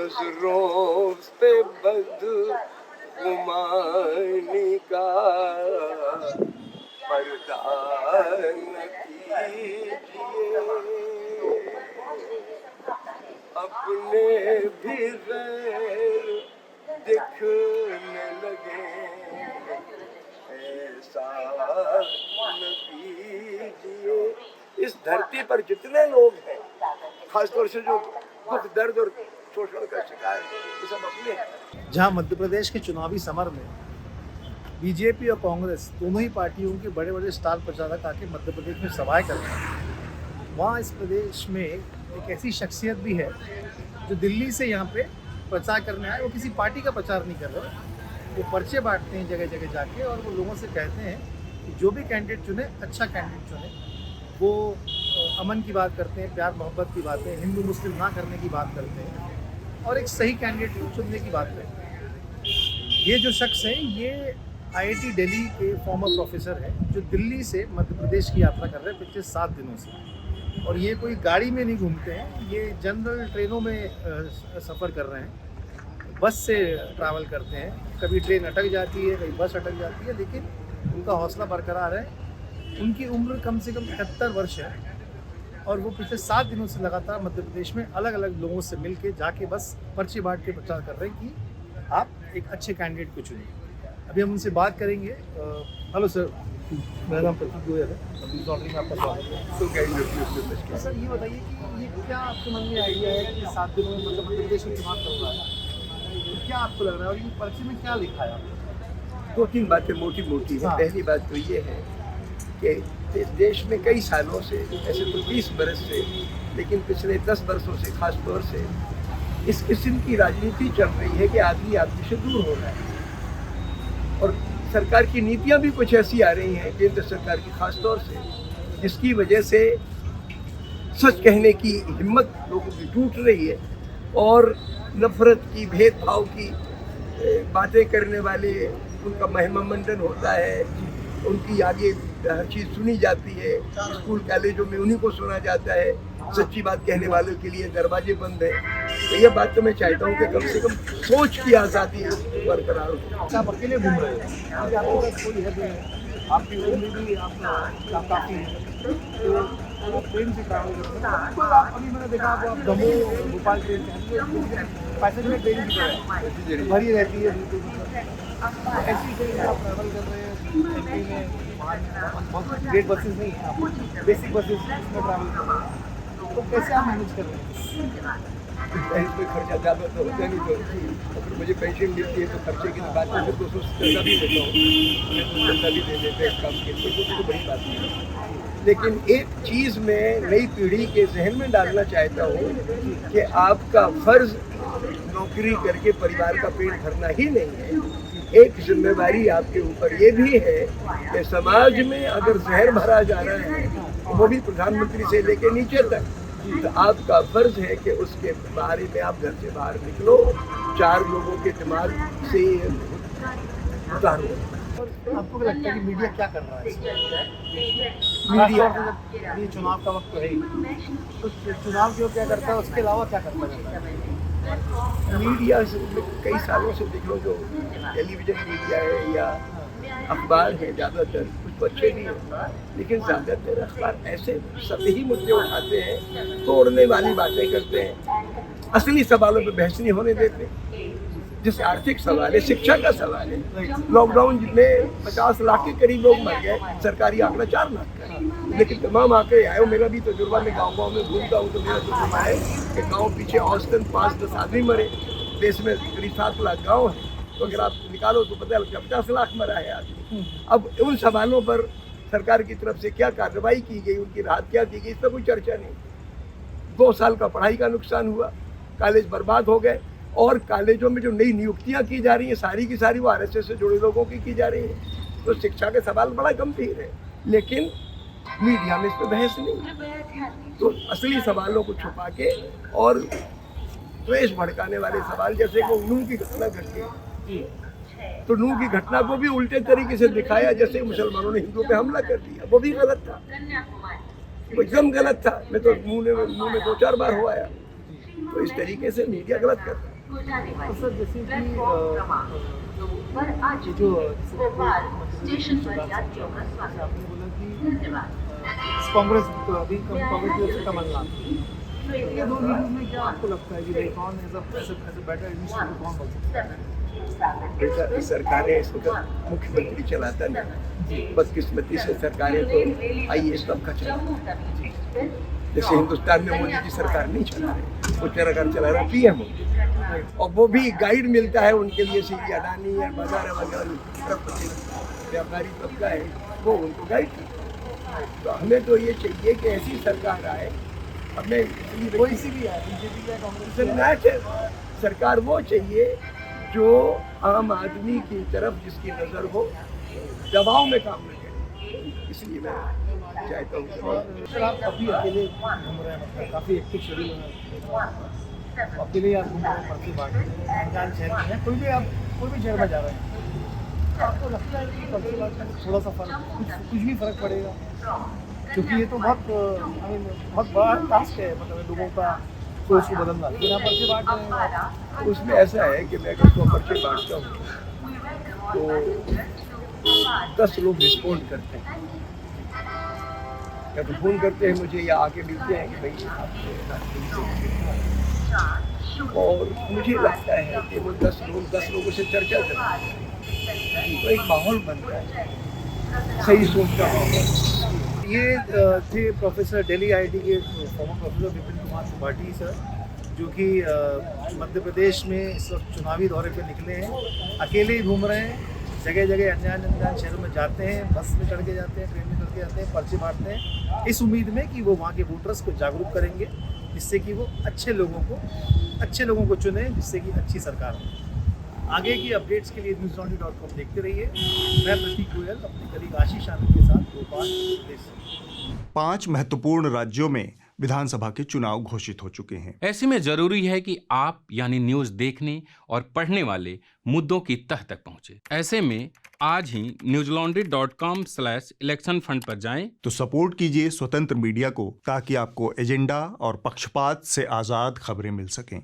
नजरों पे बदगुमानी का पर्दा न कीजिए, अपने भी गैर दिखने लगे, ऐसा न कीजिए। इस धरती पर जितने लोग हैं, खासतौर से जो दुख दर्द और शोषण का शिकार है, वो सब अपने हैं। जहां मध्य प्रदेश के चुनावी समर में बीजेपी और कांग्रेस दोनों ही पार्टियों के बड़े बड़े स्टार प्रचारक आके मध्य प्रदेश में सभाएं कर रहे हैं, वहाँ इस प्रदेश में एक ऐसी शख्सियत भी है जो दिल्ली से यहाँ पे प्रचार करने आए। वो किसी पार्टी का प्रचार नहीं कर रहे, वो पर्चे बांटते हैं जगह जगह जाके, और वो लोगों से कहते हैं कि जो भी कैंडिडेट चुने, अच्छा कैंडिडेट चुने। वो अमन की बात करते हैं, प्यार मोहब्बत की बातें, हिंदू मुस्लिम ना करने की बात करते हैं, और एक सही कैंडिडेट को चुनने की बात करते हैं। ये जो शख्स है, ये IIT दिल्ली के फॉर्मर प्रोफेसर है, जो दिल्ली से मध्य प्रदेश की यात्रा कर रहे हैं पिछले 7 दिनों से। और ये कोई गाड़ी में नहीं घूमते हैं, ये जनरल ट्रेनों में सफ़र कर रहे हैं, बस से ट्रैवल करते हैं। कभी ट्रेन अटक जाती है, कभी बस अटक जाती है, लेकिन उनका हौसला बरकरार है। उनकी उम्र कम से कम 71 वर्ष है, और वो पिछले 7 दिनों से लगातार मध्य प्रदेश में अलग अलग लोगों से मिल के जाके बस पर्ची बांट के प्रचार कर रहे हैं कि आप एक अच्छे कैंडिडेट को चुनिए। अभी हम उनसे बात करेंगे। हेलो सर, मेरा नाम प्रतीक गोयल है, अभी लॉटरी में आपका स्वागत है। सर ये बताइए कि ये क्या आपके मन में आइडिया है कि 7 दिनों में मतलब मध्य प्रदेश में चुनाव चल रहा है, तो क्या आपको लग रहा है, और ये पर्ची में क्या लिखा है? 2-3 बातें मोटी मोटी हैं। पहली बात तो ये है कि इस देश में कई सालों से, ऐसे तो 20 बरस से, लेकिन पिछले 10 बरसों से खास तौर से इस किस्म की राजनीति चल रही है कि आदमी आदमी से दूर हो रहा है, और सरकार की नीतियां भी कुछ ऐसी आ रही हैं, केंद्र सरकार की खास तौर से, जिसकी वजह से सच कहने की हिम्मत लोगों की टूट रही है, और नफरत की, भेदभाव की बातें करने वाले, उनका महिमा मंडन होता है, उनकी आगे हर चीज़ सुनी जाती है। स्कूल कॉलेजों में उन्हीं को सुना जाता है। सच्ची बात कहने वालों के लिए दरवाजे बंद है। तो ये बात तो मैं चाहता हूँ कि कम से कम सोच की आज़ादी बरकरार हो। आप अकेले घूम रहे हैं, आपके पास कोई है नहीं, आपकी उम्र भी आपका काफ़ी है, तो आप ट्रेन से ट्रैवल करते हैं। तो आप अभी मैंने देखा आप दमोह भोपाल ट्रेन से पैसेंजर में ट्रेन की तरह भरी रहती है, बिल्कुल ऐसी ट्रेन आप ट्रैवल कर रहे हैं MP में। बहुत ग्रेट बसेस नहीं है, बेसिक बसेस में ट्रैवल कर रहे हैं, तो कैसे आप मैनेज कर रहे हैं? इसमें खर्चा ज़्यादा तो होता नहीं, तो अगर मुझे पेंशन मिलती है तो खर्चे की बात है, 200 चंदा भी देता हूँ, चंदा भी दे देते हैं काम के, तो बड़ी बात नहीं है। लेकिन एक चीज़ मैं नई पीढ़ी के जहन में डालना चाहता हूँ कि आपका फ़र्ज़ नौकरी करके परिवार का पेट भरना ही नहीं है। एक जिम्मेवारी आपके ऊपर ये भी है कि समाज में अगर जहर भरा जा रहा है, वो भी प्रधानमंत्री से लेके नीचे तक, तो आपका फर्ज है कि उसके बारे में आप घर से बाहर निकलो, 4 लोगों के दिमाग से उतारो। आपको क्या लगता है कि मीडिया क्या कर रहा है? मीडिया ये चुनाव का वक्त है ही, तो चुनाव जो क्या करता है उसके अलावा क्या करता है? मीडिया कई सालों से देख लो, जो टेलीविज़न मीडिया है या अखबार है, ज़्यादातर कुछ तो अच्छे भी हैं, लेकिन ज़्यादातर अखबार ऐसे सभी मुद्दे उठाते हैं, तोड़ने वाली बातें करते हैं, असली सवालों पर बहस नहीं होने देते। जैसे आर्थिक सवाल है, शिक्षा का सवाल है, लॉकडाउन में 50 लाख के करीब लोग मर गए, सरकारी आंकड़ा 4 लाख का, लेकिन तमाम आंकड़े आए। मेरा भी तजुर्बा, में गाँव में घूमता हूँ तो मेरा तजुर्बा है कि गाँव पीछे औसतन 5-10 आदमी मरे। देश में करीब 7 लाख गाँव है, तो अगर आप निकालो तो पता लगता है 50 लाख मरा है आदमी। अब उन सवालों पर सरकार की तरफ से क्या कार्रवाई की गई, उनकी राहत क्या दी गई, इस पर कोई चर्चा नहीं। 2 साल का पढ़ाई का नुकसान हुआ, कॉलेज बर्बाद हो गए, और कॉलेजों में जो नई नियुक्तियां की जा रही हैं सारी की सारी वो RSS से जुड़े लोगों की जा रही है। तो शिक्षा के सवाल बड़ा गंभीर है, लेकिन मीडिया में इस पर बहस नहीं। तो असली सवालों को छुपा के और द्वेष भड़काने वाले सवाल, जैसे कि नूह की घटना घट गई, तो नूह की घटना को भी उल्टे तरीके से दिखाया, जैसे मुसलमानों ने हिंदुओं पे हमला कर दिया, वो भी गलत था, वो एकदम गलत था। मैं तो मुंह में 2-4 बार हो आया। तो इस तरीके से मीडिया गलत करता है। तो सर जैसे कि ये जो स्टेशन पर यात्रियों का स्वागत, आपने बोला कि कांग्रेस अभी कांग्रेस की तरफ से कमलनाथ, ये दो लीडर्स में क्या आपको लगता है कि कौन एज अ बेटर एडमिनिस्ट्रेटर कौन बन सकता है? बेटा सरकारें इस वक्त मुख्यमंत्री चलाता नहीं, बदकिस्मती से सरकारें तो IAS तबका चलाता है। जैसे हिंदुस्तान में मोदी की सरकार नहीं चला रही, वो सरकार चला रहा PM मोदी, और वो भी गाइड मिलता है उनके लिए, सीधी अडानी या बाजार व्यापारी तबका है, वो उनको गाइड करता है। तो हमें तो ये चाहिए कि ऐसी सरकार आए, हमें कोई सी भी है, बीजेपी या कांग्रेस मैच सरकार वो चाहिए जो आम आदमी की तरफ जिसकी नज़र हो, दबाव में काम न करे। इसलिए मैं चाहता हूँ। सर आप अभी अकेले घूम रहे हैं, मतलब काफ़ी एक्टिव शेड्यूल है, अकेले आप घूम रहे हैं, पर्ची बांट रहे हैं, अनजान शहर में हैं, कोई भी शहर में जा रहे हैं, तो आपको लगता है कि पर्ची बांटने में थोड़ा सा फर्क, कुछ भी फर्क पड़ेगा? क्योंकि ये तो बहुत बड़ा टास्क है, मतलब लोगों का सोच को बदलना, लेकिन आप पर्ची बांट रहे हैं। उसमें ऐसा है कि मैं किसको पर्चे बांटता हूँ तो 10 लोग रिस्पॉन्ड करते हैं, या तो फोन करते हैं मुझे या आके मिलते हैं कि भाई और मुझे लगता है कि वो 10 लोगों से चर्चा करते हैं, तो एक माहौल बनता है, सही सोचता हूँ। ये थे प्रोफेसर दिल्ली IIT के farmer professor Vipin Kumar Tripathi sir, जो कि मध्य प्रदेश में इस वक्त चुनावी दौरे पे निकले हैं, अकेले ही घूम रहे हैं, जगह जगह अनजान शहरों में जाते हैं, बस में चढ़ के जाते हैं, ट्रेन में चढ़ के जाते हैं, पर्चे बांटते हैं, इस उम्मीद में कि वो वहाँ के वोटर्स को जागरूक करेंगे, जिससे कि वो अच्छे लोगों को चुने, जिससे कि अच्छी सरकार हो। आगे की अपडेट्स के लिए newslaundry.com देखते रहिए। मैं प्रतीक गोयल अपने कलीग आशीष आनंद के साथ भोपाल से। 5 महत्वपूर्ण राज्यों में विधानसभा के चुनाव घोषित हो चुके हैं। ऐसे में जरूरी है कि आप यानी न्यूज देखने और पढ़ने वाले मुद्दों की तह तक पहुंचे। ऐसे में आज ही newslaundry.com/election fund पर जाएं। तो सपोर्ट कीजिए स्वतंत्र मीडिया को, ताकि आपको एजेंडा और पक्षपात से आजाद खबरें मिल सकें।